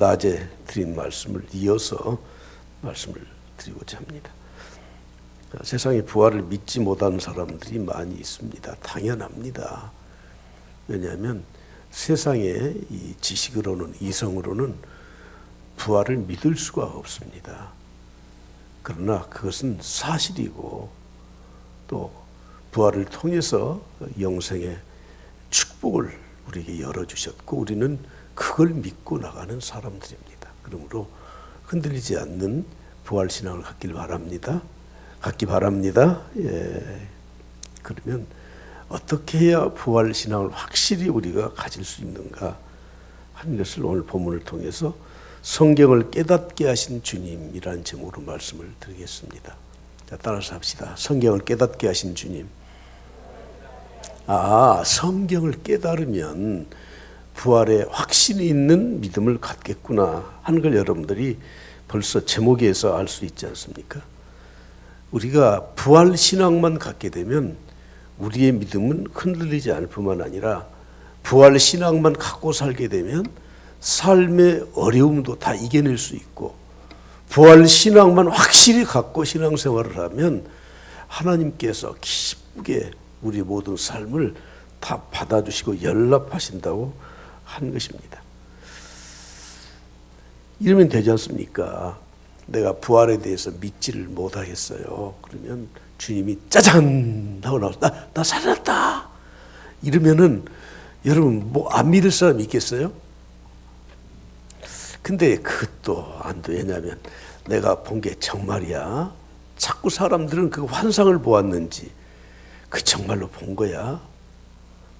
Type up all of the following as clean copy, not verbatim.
낮에 드린 말씀을 이어서 말씀을 드리고자 합니다. 세상에 부활을 믿지 못하는 사람들이 많이 있습니다. 당연합니다. 왜냐하면 세상의 이 지식으로는, 이성으로는 부활을 믿을 수가 없습니다. 그러나 그것은 사실이고 또 부활을 통해서 영생의 축복을 우리에게 열어주셨고 우리는 그걸 믿고 나가는 사람들입니다. 그러므로 흔들리지 않는 부활신앙을 갖기 바랍니다. 예. 그러면 어떻게 해야 부활신앙을 확실히 우리가 가질 수 있는가 하는 것을 오늘 본문을 통해서 성경을 깨닫게 하신 주님이라는 제목으로 말씀을 드리겠습니다. 자, 따라서 합시다. 성경을 깨닫게 하신 주님. 성경을 깨달으면 부활에 확신이 있는 믿음을 갖겠구나 하는 걸 여러분들이 벌써 제목에서 알 수 있지 않습니까? 우리가 부활 신앙만 갖게 되면 우리의 믿음은 흔들리지 않을 뿐만 아니라 부활 신앙만 갖고 살게 되면 삶의 어려움도 다 이겨낼 수 있고 부활 신앙만 확실히 갖고 신앙생활을 하면 하나님께서 기쁘게 우리 모든 삶을 다 받아주시고 연락하신다고 하는 것입니다. 이러면 되지 않습니까? 내가 부활에 대해서 믿지를 못하겠어요. 그러면 주님이 짜잔 하고 나와서 나 살았다 이러면은 여러분 뭐 안 믿을 사람이 있겠어요? 근데 그것도 안 돼. 왜냐하면 내가 본 게 정말이야. 자꾸 사람들은 그 환상을 보았는지 그 정말로 본 거야.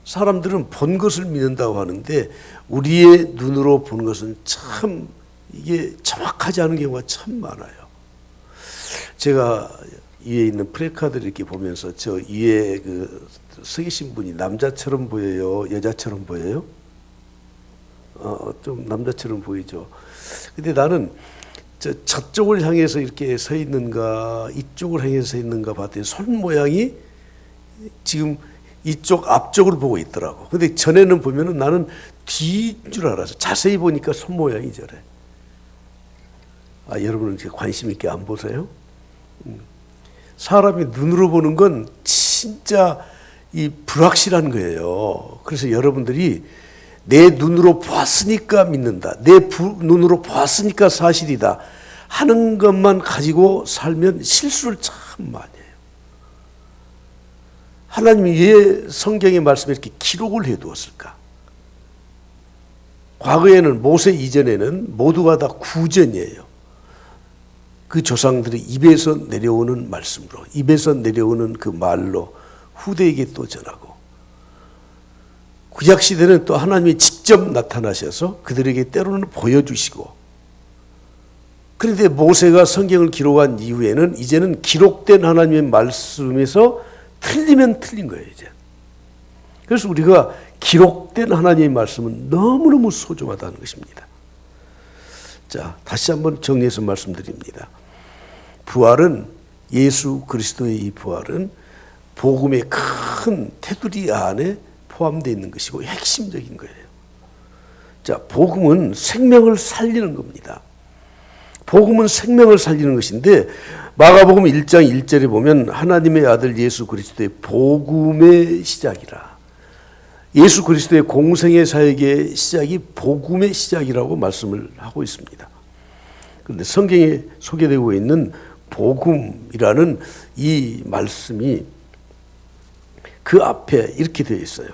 사람들은 본 것을 믿는다고 하는데 우리의 눈으로 본 것은 참 이게 정확하지 않은 경우가 참 많아요. 제가 위에 있는 프래카드를 이렇게 보면서 저 위에 그 서 계신 분이 남자처럼 보여요? 여자처럼 보여요? 좀 남자처럼 보이죠. 근데 나는 저쪽을 향해서 이렇게 서 있는가 이쪽을 향해서 서 있는가 봤더니 손 모양이 지금 이쪽 앞쪽을 보고 있더라고. 근데 전에는 보면은 나는 뒤인 줄 알았어. 자세히 보니까 손 모양이 저래. 여러분은 이렇게 관심 있게 안 보세요? 사람이 눈으로 보는 건 진짜 이 불확실한 거예요. 그래서 여러분들이 내 눈으로 보았으니까 믿는다. 내 눈으로 보았으니까 사실이다. 하는 것만 가지고 살면 실수를 참 많이 해요. 하나님이 왜 성경의 말씀에 이렇게 기록을 해두었을까? 과거에는 모세 이전에는 모두가 다 구전이에요. 그 조상들의 입에서 내려오는 말씀으로, 입에서 내려오는 그 말로 후대에게 또 전하고 구약시대는 또 하나님이 직접 나타나셔서 그들에게 때로는 보여주시고 그런데 모세가 성경을 기록한 이후에는 이제는 기록된 하나님의 말씀에서 틀리면 틀린 거예요. 이제. 그래서 우리가 기록된 하나님의 말씀은 너무너무 소중하다는 것입니다. 자, 다시 한번 정리해서 말씀드립니다. 부활은 예수 그리스도의 이 부활은 복음의 큰 테두리 안에 포함되어 있는 것이고 핵심적인 거예요. 자, 복음은 생명을 살리는 겁니다. 복음은 생명을 살리는 것인데 마가복음 1장 1절에 보면 하나님의 아들 예수 그리스도의 복음의 시작이라. 예수 그리스도의 공생의 사역의 시작이 복음의 시작이라고 말씀을 하고 있습니다. 그런데 성경에 소개되고 있는 복음이라는 이 말씀이 그 앞에 이렇게 되어 있어요.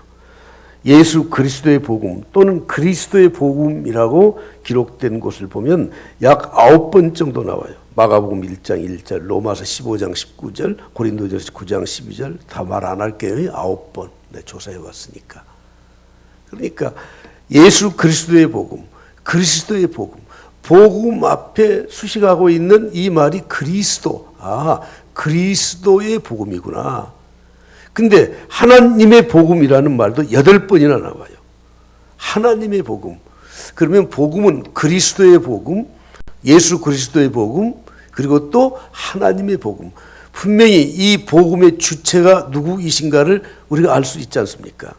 예수 그리스도의 복음 또는 그리스도의 복음이라고 기록된 곳을 보면 약 9번 정도 나와요. 마가복음 1장 1절, 로마서 15장 19절, 고린도전서 9장 12절 다 말 안 할게요. 9번 조사해 왔으니까. 그러니까 예수 그리스도의 복음, 그리스도의 복음, 복음 앞에 수식하고 있는 이 말이 그리스도, 그리스도의 복음이구나. 근데 하나님의 복음이라는 말도 8번이나 나와요. 하나님의 복음. 그러면 복음은 그리스도의 복음, 예수 그리스도의 복음, 그리고 또 하나님의 복음. 분명히 이 복음의 주체가 누구이신가를 우리가 알 수 있지 않습니까?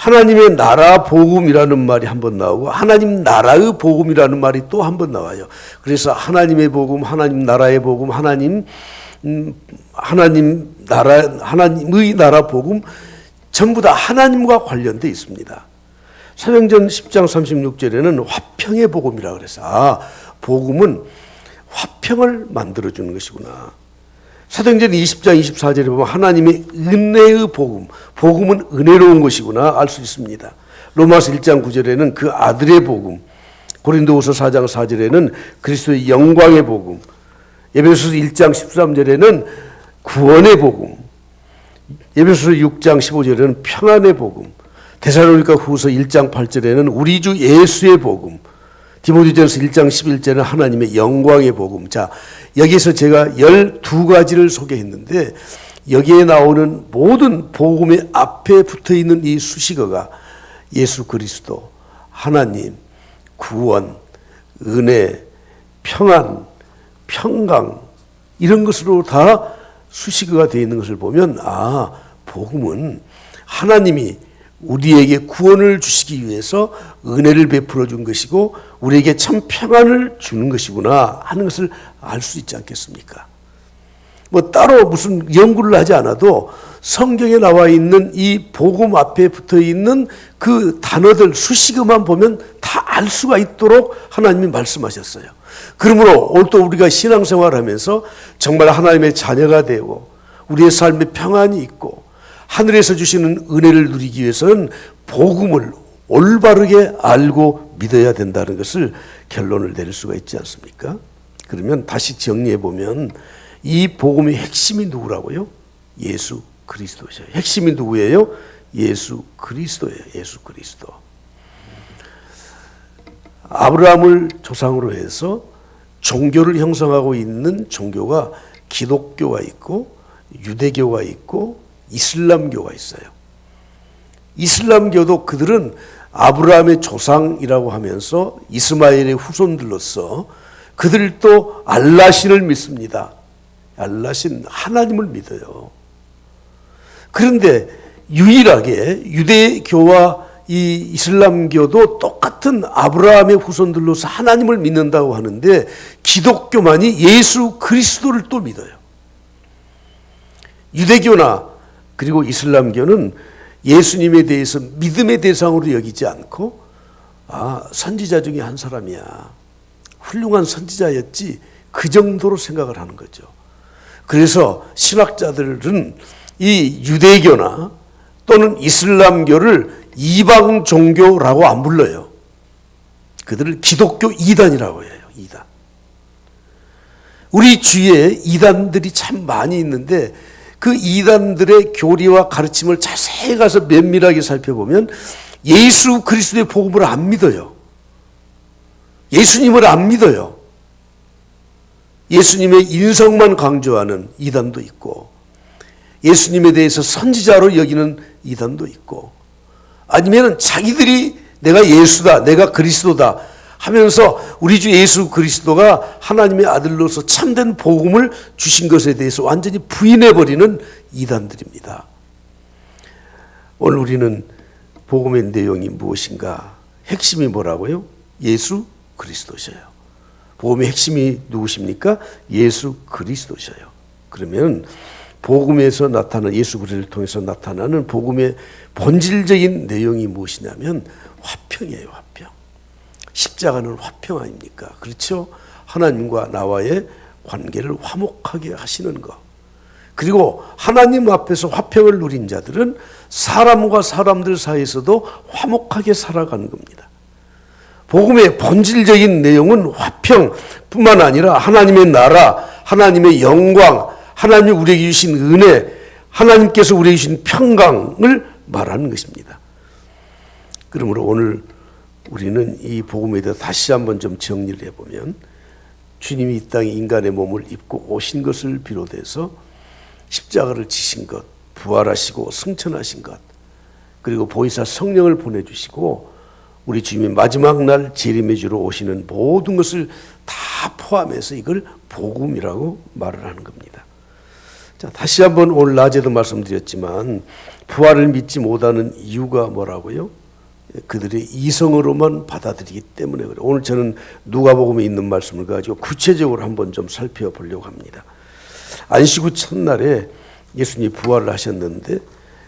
하나님의 나라 복음이라는 말이 한 번 나오고 하나님 나라의 복음이라는 말이 또 한 번 나와요. 그래서 하나님의 복음, 하나님 나라의 복음, 하나님의 나라 복음 전부 다 하나님과 관련되어 있습니다. 사도행전 10장 36절에는 화평의 복음이라고 그래서 복음은 화평을 만들어주는 것이구나. 사도행전 20장 24절에 보면 하나님의 은혜의 복음, 복음은 은혜로운 것이구나 알 수 있습니다. 로마서 1장 9절에는 그 아들의 복음, 고린도후서 4장 4절에는 그리스도의 영광의 복음, 에베소서 1장 13절에는 구원의 복음, 에베소서 6장 15절에는 평안의 복음, 데살로니가 후서 1장 8절에는 우리 주 예수의 복음, 디모데전서 1장 11절에는 하나님의 영광의 복음. 자, 여기서 제가 12가지를 소개했는데 여기에 나오는 모든 복음의 앞에 붙어있는 이 수식어가 예수 그리스도, 하나님, 구원, 은혜, 평안, 평강 이런 것으로 다 수식어가 되어 있는 것을 보면 복음은 하나님이 우리에게 구원을 주시기 위해서 은혜를 베풀어 준 것이고 우리에게 참 평안을 주는 것이구나 하는 것을 알 수 있지 않겠습니까? 뭐 따로 무슨 연구를 하지 않아도 성경에 나와 있는 이 복음 앞에 붙어 있는 그 단어들 수식어만 보면 다 알 수가 있도록 하나님이 말씀하셨어요. 그러므로 오늘 또 우리가 신앙생활을 하면서 정말 하나님의 자녀가 되고 우리의 삶에 평안이 있고 하늘에서 주시는 은혜를 누리기 위해서는 복음을 올바르게 알고 믿어야 된다는 것을 결론을 내릴 수가 있지 않습니까? 그러면 다시 정리해 보면 이 복음의 핵심이 누구라고요? 예수 그리스도죠. 핵심이 누구예요? 예수 그리스도예요. 예수 그리스도. 아브라함을 조상으로 해서 종교를 형성하고 있는 종교가 기독교가 있고 유대교가 있고 이슬람교가 있어요. 이슬람교도 그들은 아브라함의 조상이라고 하면서 이스마엘의 후손들로서 그들도 알라신을 믿습니다. 알라신 하나님을 믿어요. 그런데 유일하게 유대교와 이 이슬람교도 똑같은 아브라함의 후손들로서 하나님을 믿는다고 하는데 기독교만이 예수 그리스도를 또 믿어요. 유대교나 그리고 이슬람교는 예수님에 대해서 믿음의 대상으로 여기지 않고 선지자 중에 한 사람이야. 훌륭한 선지자였지 그 정도로 생각을 하는 거죠. 그래서 신학자들은 이 유대교나 또는 이슬람교를 이방 종교라고 안 불러요. 그들을 기독교 이단이라고 해요. 이단. 우리 주위에 이단들이 참 많이 있는데 그 이단들의 교리와 가르침을 자세히 가서 면밀하게 살펴보면 예수 그리스도의 복음을 안 믿어요. 예수님을 안 믿어요. 예수님의 인성만 강조하는 이단도 있고 예수님에 대해서 선지자로 여기는 이단도 있고 아니면 자기들이 내가 예수다, 내가 그리스도다 하면서 우리 주 예수 그리스도가 하나님의 아들로서 참된 복음을 주신 것에 대해서 완전히 부인해버리는 이단들입니다. 오늘 우리는 복음의 내용이 무엇인가? 핵심이 뭐라고요? 예수 그리스도셔요. 복음의 핵심이 누구십니까? 예수 그리스도셔요. 그러면 복음에서 나타나는 예수 그리스도를 통해서 나타나는 복음의 본질적인 내용이 무엇이냐면 화평이에요. 화평. 십자가는 화평 아닙니까? 그렇죠? 하나님과 나와의 관계를 화목하게 하시는 것. 그리고 하나님 앞에서 화평을 누린 자들은 사람과 사람들 사이에서도 화목하게 살아가는 겁니다. 복음의 본질적인 내용은 화평뿐만 아니라 하나님의 나라, 하나님의 영광, 하나님이 우리에게 주신 은혜, 하나님께서 우리에게 주신 평강을 말하는 것입니다. 그러므로 오늘 우리는 이 복음에 대해서 다시 한번 좀 정리를 해보면 주님이 이 땅에 인간의 몸을 입고 오신 것을 비롯해서 십자가를 지신 것, 부활하시고 승천하신 것, 그리고 보혜사 성령을 보내주시고 우리 주님이 마지막 날 재림의 주로 오시는 모든 것을 다 포함해서 이걸 복음이라고 말을 하는 겁니다. 자, 다시 한번 오늘 낮에도 말씀드렸지만 부활을 믿지 못하는 이유가 뭐라고요? 그들의 이성으로만 받아들이기 때문에 그래요. 오늘 저는 누가복음에 있는 말씀을 가지고 구체적으로 한번 좀 살펴보려고 합니다. 안식구 첫날에 예수님이 부활을 하셨는데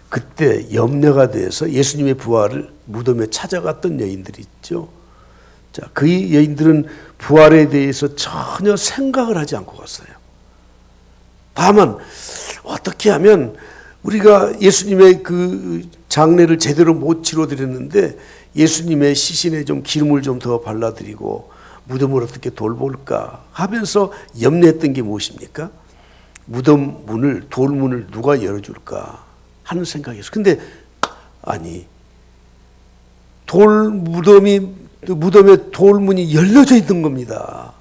그때 염려가 돼서 예수님의 부활을 무덤에 찾아갔던 여인들이 있죠. 자, 그 여인들은 부활에 대해서 전혀 생각을 하지 않고 갔어요. 다만 어떻게 하면 우리가 예수님의 그 장례를 제대로 못 치러드렸는데 예수님의 시신에 좀 기름을 좀 더 발라드리고 무덤을 어떻게 돌볼까 하면서 염려했던 게 무엇입니까? 무덤 문을, 돌문을 누가 열어줄까 하는 생각이었어요. 근데 아니, 무덤에 돌문이 열려져 있는 겁니다.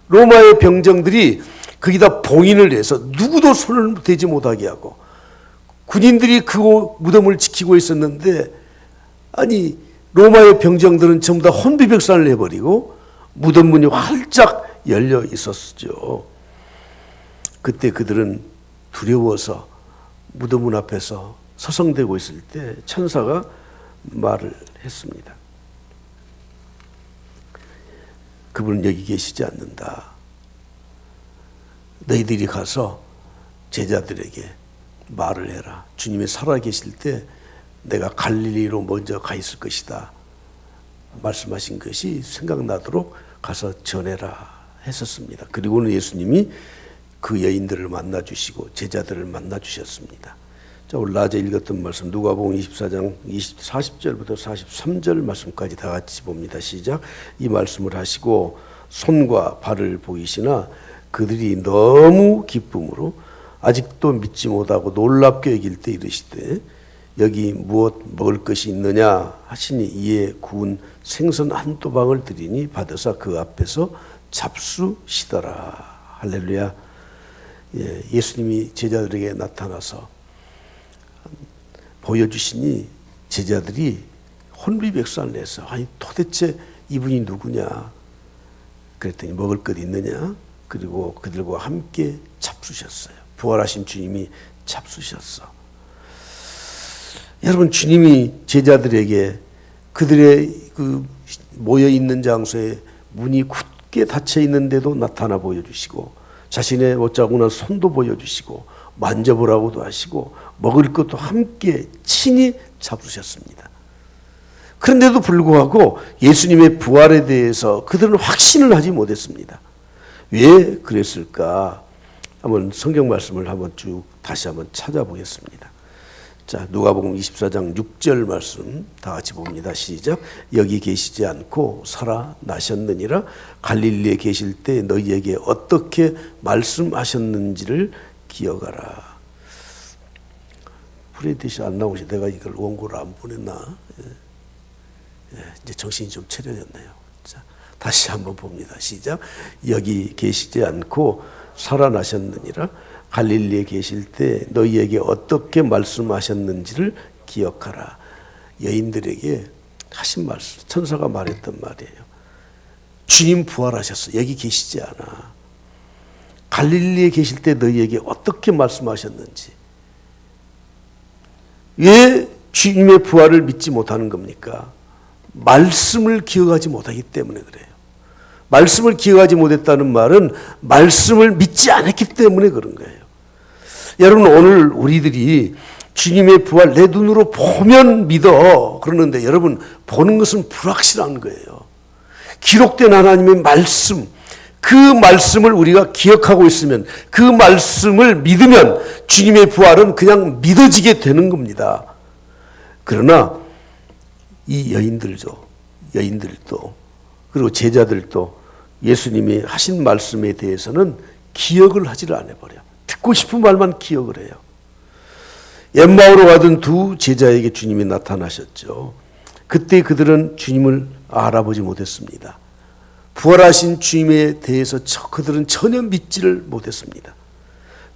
로마의 병정들이 거기다 봉인을 해서 누구도 손을 대지 못하게 하고 군인들이 그 무덤을 지키고 있었는데, 아니 로마의 병정들은 전부 다 혼비백산을 해버리고 무덤 문이 활짝 열려 있었죠. 그때 그들은 두려워서 무덤 문 앞에서 서성대고 있을 때 천사가 말을 했습니다. 그분은 여기 계시지 않는다. 너희들이 가서 제자들에게 말을 해라. 주님이 살아계실 때 내가 갈릴리로 먼저 가 있을 것이다. 말씀하신 것이 생각나도록 가서 전해라 했었습니다. 그리고는 예수님이 그 여인들을 만나주시고 제자들을 만나주셨습니다. 자, 오늘 낮에 읽었던 말씀 누가복음 24장 40절부터 43절 말씀까지 다 같이 봅니다. 시작. 이 말씀을 하시고 손과 발을 보이시나 그들이 너무 기쁨으로 아직도 믿지 못하고 놀랍게 여길 때 이르시되 여기 무엇 먹을 것이 있느냐 하시니 이에 구운 생선 한 또방을 드리니 받으사 그 앞에서 잡수시더라. 할렐루야. 예수님이 제자들에게 나타나서 보여주시니 제자들이 혼비백산을 해서 아니 도대체 이분이 누구냐 그랬더니 먹을 것 있느냐, 그리고 그들과 함께 잡수셨어요. 부활하신 주님이 잡수셨어. 여러분, 주님이 제자들에게 그들의 그 모여 있는 장소에 문이 굳게 닫혀 있는데도 나타나 보여주시고 자신의 못자국난 손도 보여주시고 만져보라고도 하시고 먹을 것도 함께 친히 잡수셨습니다. 그런데도 불구하고 예수님의 부활에 대해서 그들은 확신을 하지 못했습니다. 왜 그랬을까? 한번 성경 말씀을 한번 쭉 다시 한번 찾아보겠습니다. 자, 누가복음 24장 6절 말씀 다 같이 봅니다. 시작. 여기 계시지 않고 살아나셨느니라. 갈릴리에 계실 때 너희에게 어떻게 말씀하셨는지를 기억하라. 프레드시 안 나오시. 내가 이걸 원고를 안 보냈나? 이제 정신이 좀 차려졌네요. 자, 다시 한번 봅니다. 시작. 여기 계시지 않고 살아나셨느니라. 갈릴리에 계실 때 너희에게 어떻게 말씀하셨는지를 기억하라. 여인들에게 하신 말씀, 천사가 말했던 말이에요. 주님 부활하셨어. 여기 계시지 않아. 갈릴리에 계실 때 너희에게 어떻게 말씀하셨는지. 왜 주님의 부활을 믿지 못하는 겁니까? 말씀을 기억하지 못하기 때문에 그래요. 말씀을 기억하지 못했다는 말은 말씀을 믿지 않았기 때문에 그런 거예요. 여러분, 오늘 우리들이 주님의 부활 내 눈으로 보면 믿어 그러는데 여러분, 보는 것은 불확실한 거예요. 기록된 하나님의 말씀, 그 말씀을 우리가 기억하고 있으면, 그 말씀을 믿으면 주님의 부활은 그냥 믿어지게 되는 겁니다. 그러나 이 여인들도 그리고 제자들도 예수님이 하신 말씀에 대해서는 기억을 하지를 않아 버려. 듣고 싶은 말만 기억을 해요. 엠마오로 가던 두 제자에게 주님이 나타나셨죠. 그때 그들은 주님을 알아보지 못했습니다. 부활하신 주님에 대해서 그들은 전혀 믿지를 못했습니다.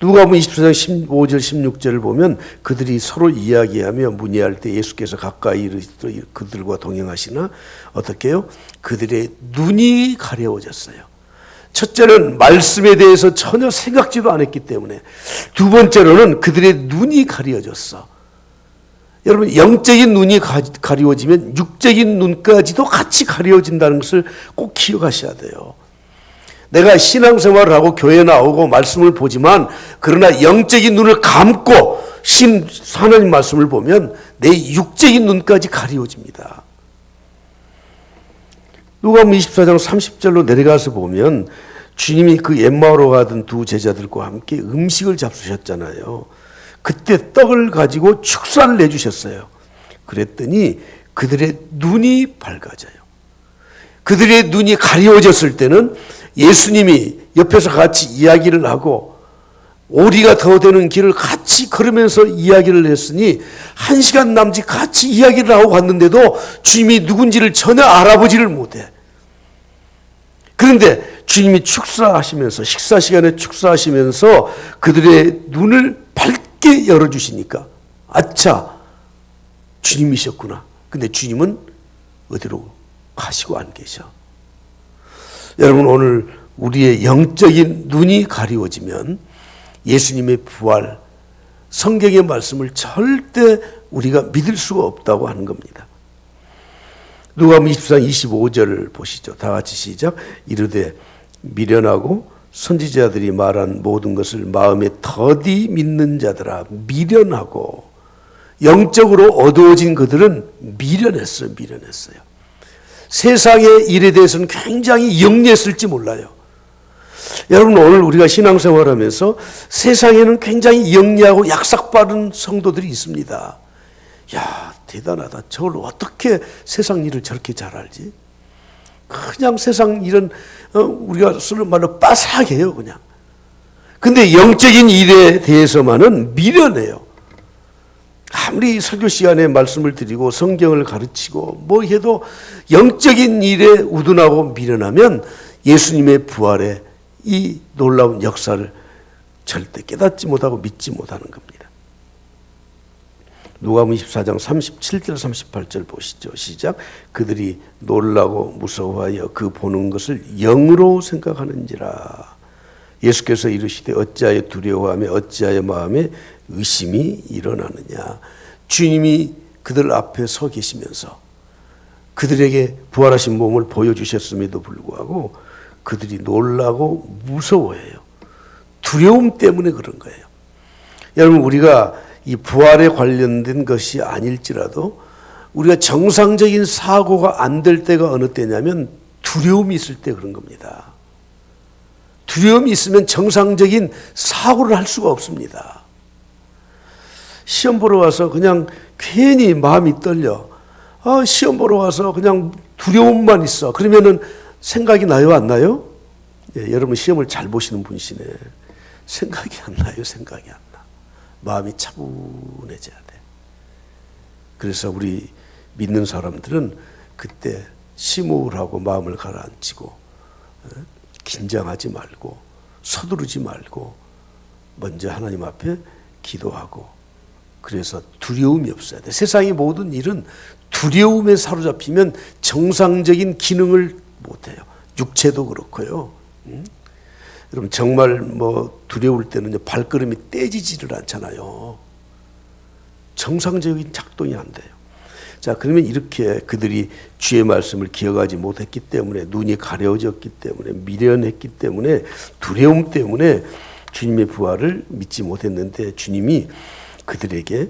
누가복음 24장 15절 16절을 보면 그들이 서로 이야기하며 문의할 때 예수께서 가까이 그들과 동행하시나 어떻게 해요? 그들의 눈이 가려워졌어요. 첫째는 말씀에 대해서 전혀 생각지도 않았기 때문에, 두 번째로는 그들의 눈이 가려졌어. 여러분, 영적인 눈이 가리워지면 육적인 눈까지도 같이 가려진다는 것을 꼭 기억하셔야 돼요. 내가 신앙생활을 하고 교회 나오고 말씀을 보지만, 그러나 영적인 눈을 감고 하나님 말씀을 보면 내 육적인 눈까지 가리워집니다. 누가복음 24장 30절로 내려가서 보면 주님이 그 엠마오로 가던 두 제자들과 함께 음식을 잡수셨잖아요. 그때 떡을 가지고 축사를 내주셨어요. 그랬더니 그들의 눈이 밝아져요. 그들의 눈이 가려워졌을 때는 예수님이 옆에서 같이 이야기를 하고 오리가 더 되는 길을 같이 걸으면서 이야기를 했으니 1시간 남짓 같이 이야기를 하고 갔는데도 주님이 누군지를 전혀 알아보지를 못해. 그런데 주님이 축사하시면서, 식사 시간에 축사하시면서 그들의 눈을 밝게 열어주시니까, 아차, 주님이셨구나. 근데 주님은 어디로 가시고 안 계셔. 여러분, 오늘 우리의 영적인 눈이 가리워지면 예수님의 부활, 성경의 말씀을 절대 우리가 믿을 수가 없다고 하는 겁니다. 누가복음 24장 25절을 보시죠. 다 같이 시작. 이르되 미련하고 선지자들이 말한 모든 것을 마음에 더디 믿는 자들아, 미련하고, 영적으로 어두워진 그들은 미련했어요. 세상의 일에 대해서는 굉장히 영리했을지 몰라요. 여러분, 오늘 우리가 신앙생활하면서 세상에는 굉장히 영리하고 약삭빠른 성도들이 있습니다. 야, 대단하다. 저걸 어떻게 세상 일을 저렇게 잘 알지? 그냥 세상 일은 우리가 쓰는 말로 빠삭하게 해요, 그냥. 근데 영적인 일에 대해서만은 미련해요. 아무리 설교 시간에 말씀을 드리고 성경을 가르치고 뭐 해도 영적인 일에 우둔하고 미련하면 예수님의 부활에 이 놀라운 역사를 절대 깨닫지 못하고 믿지 못하는 겁니다. 누가복음 24장 37절 38절 보시죠. 시작. 그들이 놀라고 무서워하여 그 보는 것을 영으로 생각하는지라. 예수께서 이르시되 어찌하여 두려워하며 어찌하여 마음에 의심이 일어나느냐. 주님이 그들 앞에 서 계시면서 그들에게 부활하신 몸을 보여주셨음에도 불구하고 그들이 놀라고 무서워해요. 두려움 때문에 그런 거예요. 여러분, 우리가 이 부활에 관련된 것이 아닐지라도 우리가 정상적인 사고가 안 될 때가 어느 때냐면 두려움이 있을 때 그런 겁니다. 두려움이 있으면 정상적인 사고를 할 수가 없습니다. 시험 보러 와서 그냥 괜히 마음이 떨려. 시험 보러 와서 그냥 두려움만 있어. 그러면은 생각이 나요, 안 나요? 예, 여러분 시험을 잘 보시는 분이시네. 생각이 안 나요, 생각이 안 나. 마음이 차분해져야 돼. 그래서 우리 믿는 사람들은 그때 심호흡을 하고 마음을 가라앉히고 긴장하지 말고 서두르지 말고 먼저 하나님 앞에 기도하고, 그래서 두려움이 없어야 돼. 세상의 모든 일은 두려움에 사로잡히면 정상적인 기능을 못해요. 육체도 그렇고요. 여러분 정말 뭐 두려울 때는 발걸음이 떼지지를 않잖아요. 정상적인 작동이 안 돼요. 자, 그러면 이렇게 그들이 주의 말씀을 기억하지 못했기 때문에, 눈이 가려워졌기 때문에, 미련했기 때문에, 두려움 때문에 주님의 부활을 믿지 못했는데 주님이 그들에게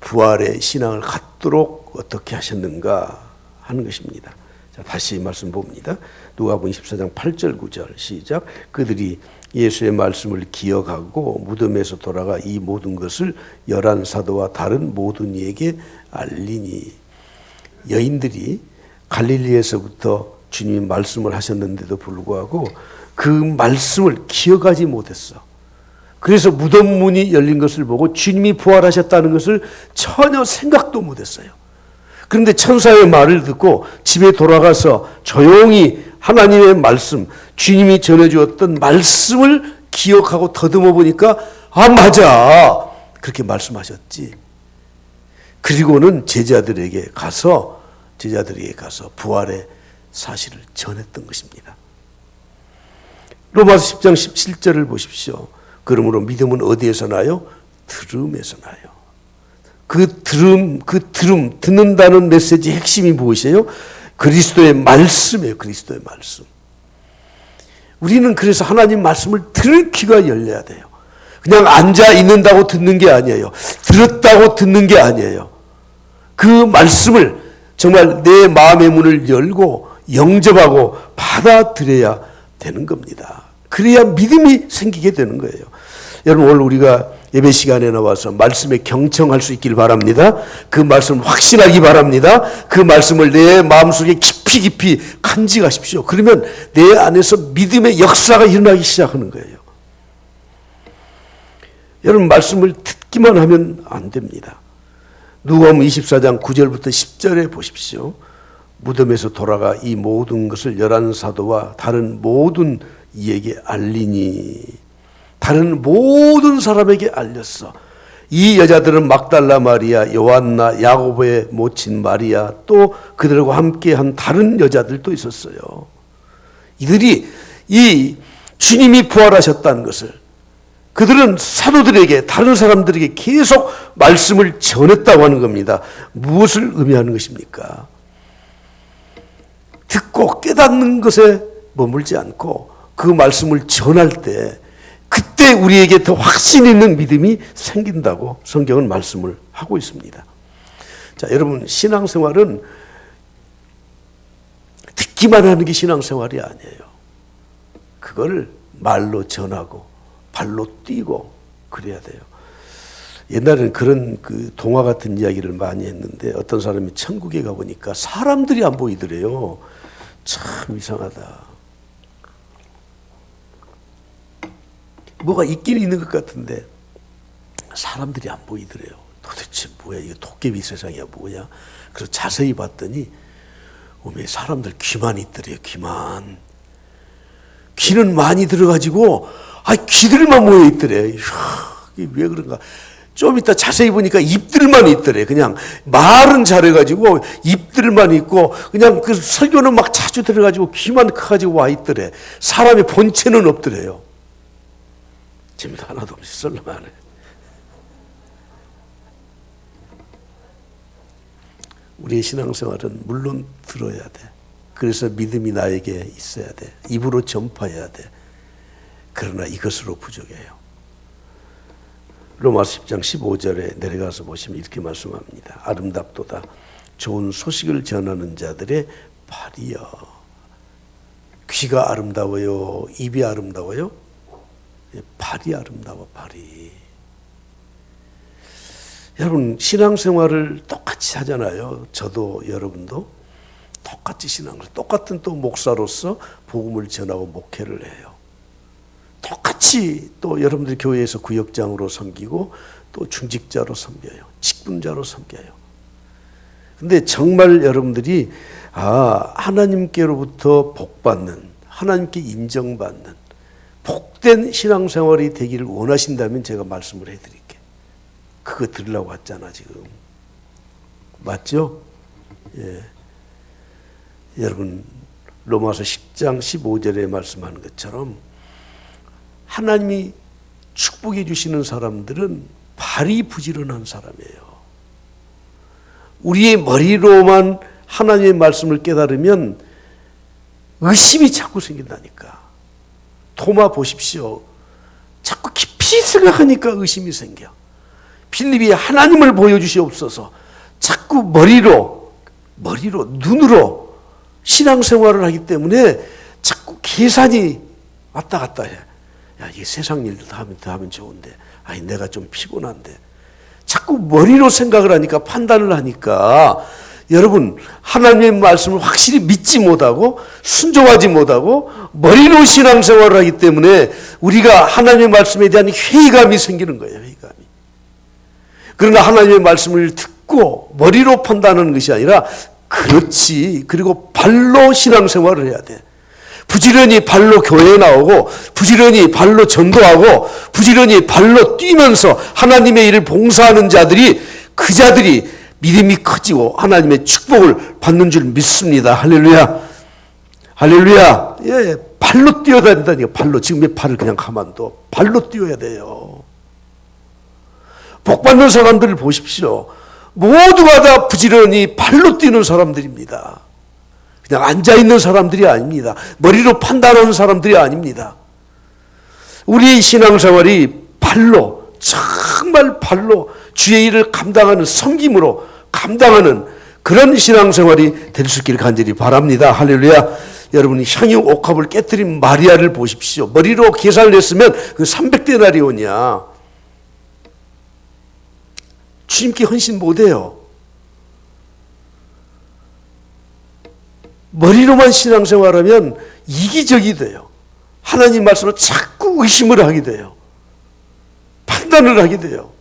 부활의 신앙을 갖도록 어떻게 하셨는가 하는 것입니다. 자, 다시 말씀 봅니다. 누가복음 24장 8절 9절 시작. 그들이 예수의 말씀을 기억하고 무덤에서 돌아가 이 모든 것을 11 사도와 다른 모든 이에게 알리니. 여인들이 갈릴리에서부터 주님이 말씀을 하셨는데도 불구하고 그 말씀을 기억하지 못했어. 그래서 무덤 문이 열린 것을 보고 주님이 부활하셨다는 것을 전혀 생각도 못했어요. 그런데 천사의 말을 듣고 집에 돌아가서 조용히 하나님의 말씀, 주님이 전해주었던 말씀을 기억하고 더듬어 보니까 아, 맞아, 그렇게 말씀하셨지. 그리고는 제자들에게 가서 부활의 사실을 전했던 것입니다. 로마서 10장 17절을 보십시오. 그러므로 믿음은 어디에서 나요? 들음에서 나요. 듣는다는 메시지의 핵심이 무엇이에요? 그리스도의 말씀이에요. 그리스도의 말씀. 우리는 그래서 하나님 말씀을 들을 귀가 열려야 돼요. 그냥 앉아 있는다고 듣는 게 아니에요. 들었다고 듣는 게 아니에요. 그 말씀을 정말 내 마음의 문을 열고 영접하고 받아들여야 되는 겁니다. 그래야 믿음이 생기게 되는 거예요. 여러분, 오늘 우리가 예배 시간에 나와서 말씀에 경청할 수 있길 바랍니다. 그 말씀을 확신하기 바랍니다. 그 말씀을 내 마음속에 깊이 간직하십시오. 그러면 내 안에서 믿음의 역사가 일어나기 시작하는 거예요. 여러분, 말씀을 듣기만 하면 안 됩니다. 누가복음 24장 9절부터 10절에 보십시오. 무덤에서 돌아가 이 모든 것을 11사도와 다른 모든 이에게 알리니, 다른 모든 사람에게 알렸어. 이 여자들은 막달라 마리아, 요한나, 야고보의 모친 마리아, 또 그들과 함께한 다른 여자들도 있었어요. 이들이 이 주님이 부활하셨다는 것을 그들은 사도들에게, 다른 사람들에게 계속 말씀을 전했다고 하는 겁니다. 무엇을 의미하는 것입니까? 듣고 깨닫는 것에 머물지 않고 그 말씀을 전할 때, 그때 우리에게 더 확신 있는 믿음이 생긴다고 성경은 말씀을 하고 있습니다. 자, 여러분, 신앙생활은 듣기만 하는 게 신앙생활이 아니에요. 그걸 말로 전하고 발로 뛰고 그래야 돼요. 옛날에는 그런 동화 같은 이야기를 많이 했는데, 어떤 사람이 천국에 가보니까 사람들이 안 보이더래요. 참 이상하다. 뭐가 있긴 있는 것 같은데 사람들이 안 보이더래요. 도대체 뭐야, 이게 도깨비 세상이야 뭐야. 그래서 자세히 봤더니 왜 사람들 귀만 있더래요. 귀는 많이 들어가지고 귀들만 모여 있더래. 이게 왜 그런가. 좀 이따 자세히 보니까 입들만 있더래. 그냥 말은 잘해가지고 입들만 있고, 그냥 그 설교는 막 자주 들어가지고 귀만 커가지고 와 있더래. 사람의 본체는 없더래요. 재미도 하나도 없이 썰렁하네. 우리의 신앙생활은 물론 들어야 돼. 그래서 믿음이 나에게 있어야 돼. 입으로 전파해야 돼. 그러나 이것으로 부족해요. 로마서 10장 15절에 내려가서 보시면 이렇게 말씀합니다. 아름답도다 좋은 소식을 전하는 자들의 발이여. 귀가 아름다워요? 입이 아름다워요? 발이 아름다워, 발이. 여러분, 신앙생활을 똑같이 하잖아요. 저도 여러분도 똑같이 신앙을, 똑같은 또 목사로서 복음을 전하고 목회를 해요. 똑같이 또 여러분들 교회에서 구역장으로 섬기고 또 중직자로 섬겨요. 직분자로 섬겨요. 근데 정말 여러분들이 하나님께로부터 복받는, 하나님께 인정받는 복된 신앙생활이 되기를 원하신다면 제가 말씀을 해드릴게요. 그거 들으려고 왔잖아 지금. 맞죠? 예. 여러분, 로마서 10장 15절에 말씀하는 것처럼 하나님이 축복해 주시는 사람들은 발이 부지런한 사람이에요. 우리의 머리로만 하나님의 말씀을 깨달으면 의심이 자꾸 생긴다니까. 토마 보십시오. 자꾸 깊이 생각하니까 의심이 생겨. 필립이 하나님을 보여주시옵소서. 자꾸 머리로, 눈으로 신앙생활을 하기 때문에 자꾸 계산이 왔다 갔다 해. 야, 이게 세상 일도 더 하면 좋은데, 내가 좀 피곤한데. 자꾸 머리로 생각을 하니까, 판단을 하니까, 여러분, 하나님의 말씀을 확실히 믿지 못하고 순종하지 못하고 머리로 신앙생활을 하기 때문에 우리가 하나님의 말씀에 대한 회의감이 생기는 거예요. 회의감이. 그러나 하나님의 말씀을 듣고 머리로 판단하는 것이 아니라, 그렇지, 그리고 발로 신앙생활을 해야 돼. 부지런히 발로 교회에 나오고 부지런히 발로 전도하고 부지런히 발로 뛰면서 하나님의 일을 봉사하는 자들이, 그 자들이 믿음이 커지고 하나님의 축복을 받는 줄 믿습니다. 할렐루야. 할렐루야. 예, 발로 뛰어다닌다니까. 발로. 지금 발을 그냥 가만둬. 발로 뛰어야 돼요. 복받는 사람들을 보십시오. 모두가 다 부지런히 발로 뛰는 사람들입니다. 그냥 앉아있는 사람들이 아닙니다. 머리로 판단하는 사람들이 아닙니다. 우리 신앙생활이 발로, 정말 발로 주의 일을 감당하는, 섬김으로 감당하는 그런 신앙생활이 될 수 있기를 간절히 바랍니다. 할렐루야. 여러분이 향유 옥합을 깨뜨린 마리아를 보십시오. 머리로 계산을 했으면 그 300데나리온이야. 주님께 헌신 못해요. 머리로만 신앙생활하면 이기적이 돼요. 하나님 말씀을 자꾸 의심을 하게 돼요. 판단을 하게 돼요.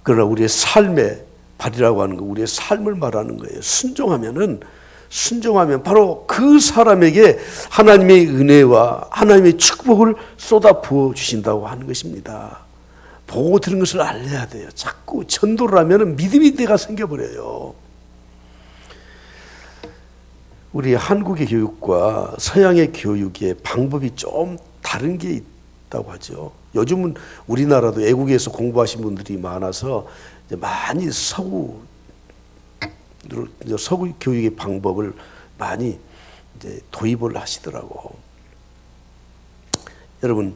그러나 우리의 삶의 발이라고 하는 거, 우리의 삶을 말하는 거예요. 순종하면 바로 그 사람에게 하나님의 은혜와 하나님의 축복을 쏟아 부어 주신다고 하는 것입니다. 보고 들은 것을 알려야 돼요. 자꾸 전도를 하면 믿음이 내가 생겨버려요. 우리 한국의 교육과 서양의 교육의 방법이 좀 다른 게 있다고 하죠. 요즘은 우리나라도 외국에서 공부하신 분들이 많아서 이제 많이 서구 교육의 방법을 많이 이제 도입을 하시더라고. 여러분,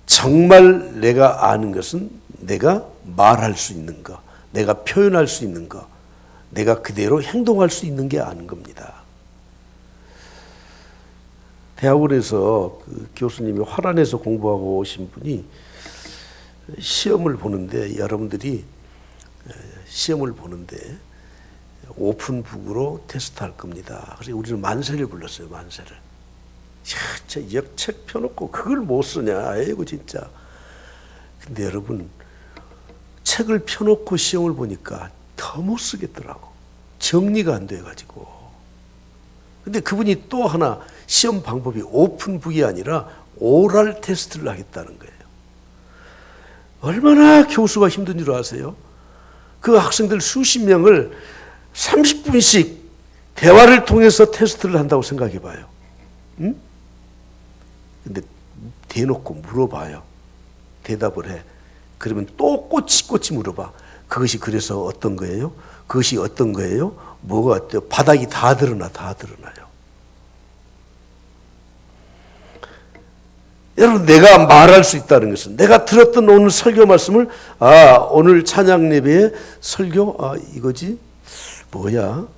정말 내가 아는 것은 내가 말할 수 있는 것, 내가 표현할 수 있는 것, 내가 그대로 행동할 수 있는 게 아는 겁니다. 대학원에서 그 교수님이 화란에서 공부하고 오신 분이 시험을 보는데, 여러분들이 시험을 보는데 오픈북으로 테스트할 겁니다. 그래서 우리는 만세를 불렀어요. 만세를. 저 역책 펴놓고 그걸 못 쓰냐. 아이고 진짜. 근데 여러분, 책을 펴놓고 시험을 보니까 더 못 쓰겠더라고. 정리가 안 돼가지고. 근데 그분이 또 하나 시험 방법이 오픈북이 아니라 오랄 테스트를 하겠다는 거예요. 얼마나 교수가 힘든 줄 아세요? 그 학생들 수십 명을 30분씩 대화를 통해서 테스트를 한다고 생각해 봐요. 응? 근데 대놓고 물어봐요. 대답을 해. 그러면 또 꼬치꼬치 물어봐. 그것이 그래서 어떤 거예요? 그것이 어떤 거예요? 뭐가 어때요? 바닥이 다 드러나요. 여러분, 내가 말할 수 있다는 것은, 내가 들었던 오늘 설교 말씀을, 오늘 찬양 예배의 설교, 이거지? 뭐야?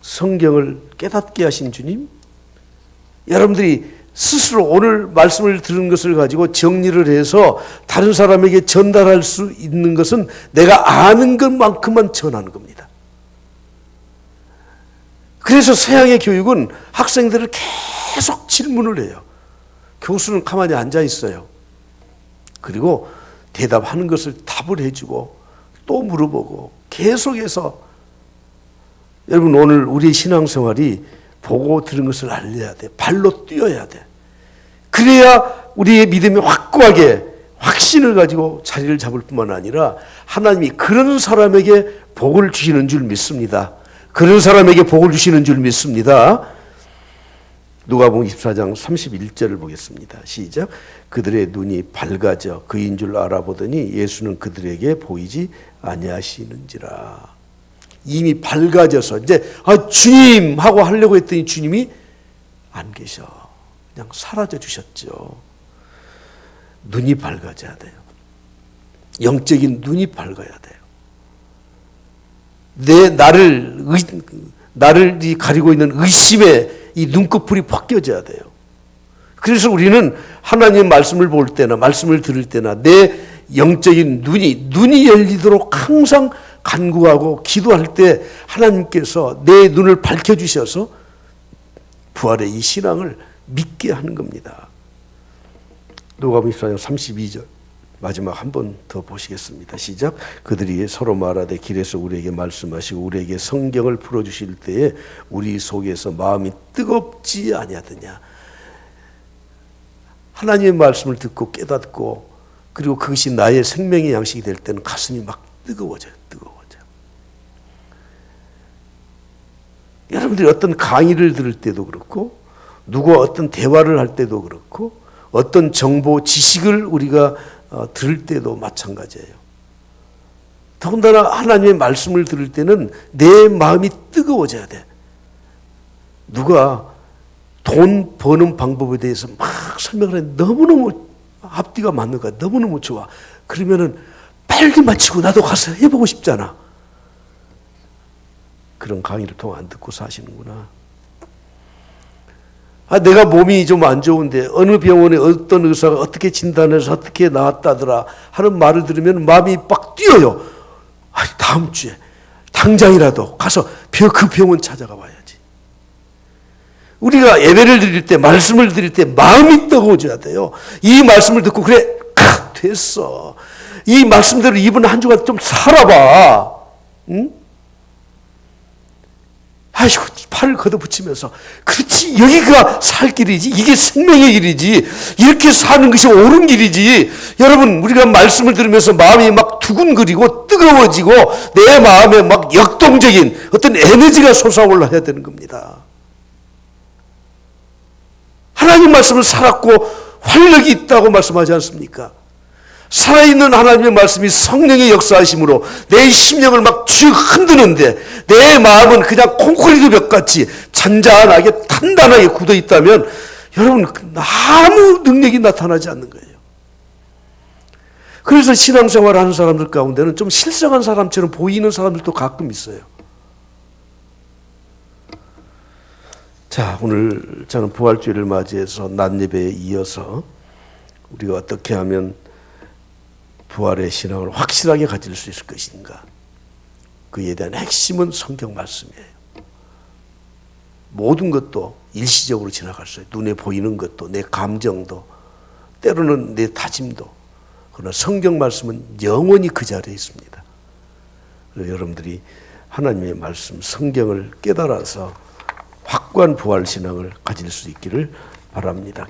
성경을 깨닫게 하신 주님? 여러분들이 스스로 오늘 말씀을 들은 것을 가지고 정리를 해서 다른 사람에게 전달할 수 있는 것은 내가 아는 것만큼만 전하는 겁니다. 그래서 서양의 교육은 학생들을 계속 질문을 해요. 교수는 가만히 앉아 있어요. 그리고 대답하는 것을 답을 해주고 또 물어보고 계속해서, 여러분, 오늘 우리 신앙생활이 보고 들은 것을 알려야 돼. 발로 뛰어야 돼. 그래야 우리의 믿음이 확고하게 확신을 가지고 자리를 잡을 뿐만 아니라 하나님이 그런 사람에게 복을 주시는 줄 믿습니다. 그런 사람에게 복을 주시는 줄 믿습니다. 누가복음 24장 31절을 보겠습니다. 시작. 그들의 눈이 밝아져 그인 줄 알아보더니 예수는 그들에게 보이지 아니하시는지라. 이미 밝아져서 이제 주님 하고 하려고 했더니 주님이 안 계셔. 그냥 사라져 주셨죠. 눈이 밝아져야 돼요. 영적인 눈이 밝아야 돼요. 나를 가리고 있는 의심의 이 눈꺼풀이 벗겨져야 돼요. 그래서 우리는 하나님 말씀을 볼 때나 말씀을 들을 때나 내 영적인 눈이 열리도록 항상 간구하고 기도할 때 하나님께서 내 눈을 밝혀주셔서 부활의 이 신앙을 믿게 하는 겁니다. 누가복음 24장 32절 마지막 한 번 더 보시겠습니다. 시작. 그들이 서로 말하되 길에서 우리에게 말씀하시고 우리에게 성경을 풀어주실 때에 우리 속에서 마음이 뜨겁지 아니하더냐. 하나님의 말씀을 듣고 깨닫고 그리고 그것이 나의 생명의 양식이 될 때는 가슴이 막 뜨거워져요. 여러분들이 어떤 강의를 들을 때도 그렇고 누구와 어떤 대화를 할 때도 그렇고 어떤 정보, 지식을 우리가 들을 때도 마찬가지예요. 더군다나 하나님의 말씀을 들을 때는 내 마음이 뜨거워져야 돼. 누가 돈 버는 방법에 대해서 막 설명을 해. 너무너무 앞뒤가 맞는 거야. 너무너무 좋아. 그러면은 빨리 마치고 나도 가서 해보고 싶잖아. 그런 강의를 통해 안 듣고 사시는구나. 내가 몸이 좀 안 좋은데 어느 병원에 어떤 의사가 어떻게 진단해서 어떻게 나았다더라 하는 말을 들으면 마음이 막 뛰어요. 다음 주에 당장이라도 가서 그 병원 찾아가 봐야지. 우리가 예배를 드릴 때, 말씀을 드릴 때 마음이 뜨거워져야 돼요. 이 말씀을 듣고 그래, 됐어. 이 말씀대로 이번 한 주간 좀 살아봐. 응? 아이고, 팔을 걷어붙이면서 그렇지, 여기가 살 길이지, 이게 생명의 길이지, 이렇게 사는 것이 옳은 길이지. 여러분, 우리가 말씀을 들으면서 마음이 막 두근거리고 뜨거워지고 내 마음에 막 역동적인 어떤 에너지가 솟아올라야 되는 겁니다. 하나님 말씀을 살았고 활력이 있다고 말씀하지 않습니까? 살아있는 하나님의 말씀이 성령의 역사하심으로 내 심령을 막 쭉 흔드는데 내 마음은 그냥 콘크리트 벽같이 잔잔하게 단단하게 굳어 있다면 여러분 아무 능력이 나타나지 않는 거예요. 그래서 신앙생활 하는 사람들 가운데는 좀 실성한 사람처럼 보이는 사람들도 가끔 있어요. 자, 오늘 저는 부활주일을 맞이해서 낮 예배에 이어서 우리가 어떻게 하면 부활의 신앙을 확실하게 가질 수 있을 것인가. 그에 대한 핵심은 성경 말씀이에요. 모든 것도 일시적으로 지나갈 수 있어요. 눈에 보이는 것도, 내 감정도, 때로는 내 다짐도. 그러나 성경 말씀은 영원히 그 자리에 있습니다. 여러분들이 하나님의 말씀, 성경을 깨달아서 확고한 부활 신앙을 가질 수 있기를 바랍니다.